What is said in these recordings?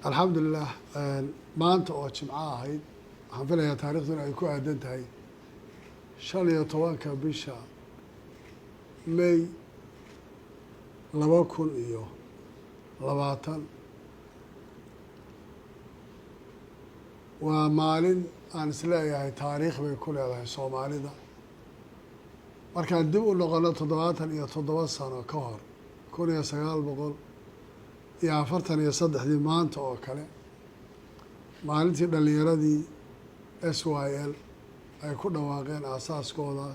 alxamdulilah maanta oo jimco ahayd waxaan filayaa taariikhduna ay ku aadan tahay 15 bisha May 2020 waa maalin aan isleeyahay taariikh bay ku leedahay Soomaalida markaan dib u noqono 77 sano ka hor 1943 maanta oo kale maalintii dhalinyaradii SYL ay ku dhawaaqeen aasaaskooda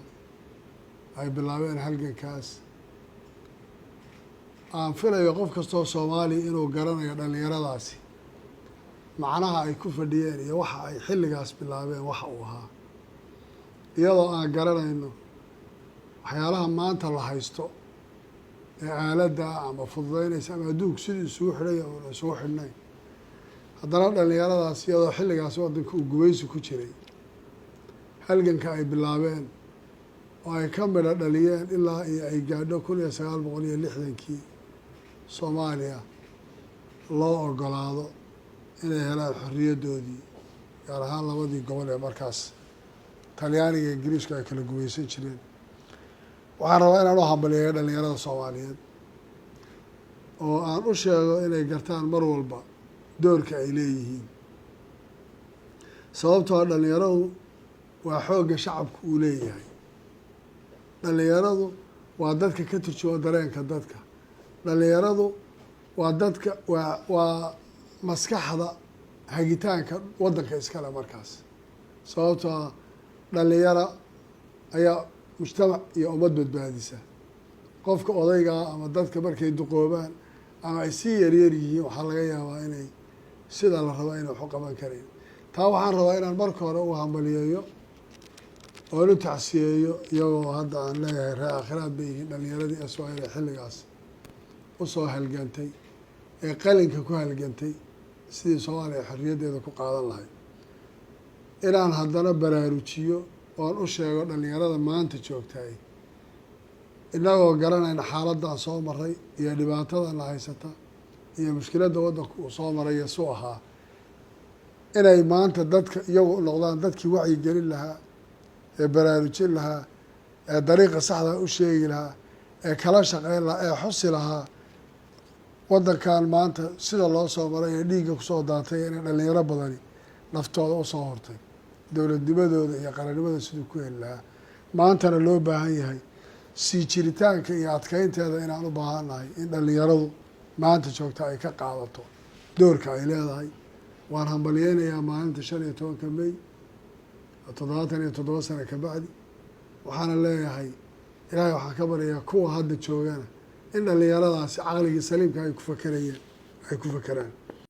ay bilaabeen halgankaas aan filayo qof kastoo Soomaali inuu garanayo dhalinyaradaasi macnaha ay ku fadhiyeen iyo waxa ay xilligaas bilaabeen waxa uu ahaa iyadoo aan garanayno waxyaalaha maanta la haysto ee aaladda ama fududeynaysa ama adduunku sidii isugu xidhay oo isugu xidhnayn haddana dhalinyaradaas iyadoo xilligaas waddanka uu gumaysi ku jiray halganka ay bilaabeen oo ay ka midho dhaliyeen ilaa iyo ay gaadho 1960kii Soomaaliya loo ogolaado inay helaan xorriyaddoodii gaar ahaan labadii gobol ee markaas Talyaaniga iyo Ingiriisku ay kala gumaysan jireen waxaan rabaa inaan u hambaliyeeyo dhalinyarada Soomaaliyeed oo aan u sheego inay gartaan mar walba doorka ay leeyihiin sababtoo dhalinyaradu waa xoogga shacabku uu leeyahay dhalinyaradu waa dadka ka turjuma dareenka dadka dhalinyaradu waa dadka waa maskaxda hagitaanka waddanka iskale markaas sababtoo dhalinyaro ayaa mujtamac iyo ummad badbaadisa qofka odaygaa ama dadka markay duqoobaan ama ay sii yaryar yihiin waxaa laga yaabaa inay sida la rabo inay wax u qaban karayn taa waxaan rabaa inaan marka hore u hambaliyeeyo oo u tacsiyeeyo iyagoo hadda aan leeyahay ree aakhiraad bay yihiin dhalinyaradii SYL ee xilligaas usoo halgantay ee qalinka ku halgantay sidii Soomaaliya xorriyaddeeda ku qaadan lahayd inaan haddana baraarujiyo oon u sheego dhalinyarada maanta joogtaay inagoo garanayna xaaladaan soo maray iyo dhibaatadana haysata iyo mushkiladda waddanku uu soo maray iyo suu ahaa inay maanta dadka iyagu u noqdaan dadkii wacyigelin lahaa ee baraarujin lahaa ee dariiqa saxda u sheegi lahaa ee kala shaqeyn lahaa ee xusi lahaa waddankan maanta sida loo soo maray ee dhiigga kusoo daatay inay dhalinyaro badani naftooda usoo hortay dowladnimadooda iyo qarannimadooda siduu ku heli lahaa maantana loo baahan yahay sii jiritaanka iyo adkeynteeda inaan u baahannahay in dhalinyaradu maanta joogta ay ka qaadato doorka ay leedahay waan hambaliyeynayaa maalinta 15 May 77 sano ka bacdi waxaana leeyahay ilaahay waxaan ka baryayaa kuwa hadda joogana in dhalinyaradaasi caqligii saliimka ay ku fakerayeen ay ku fakeraan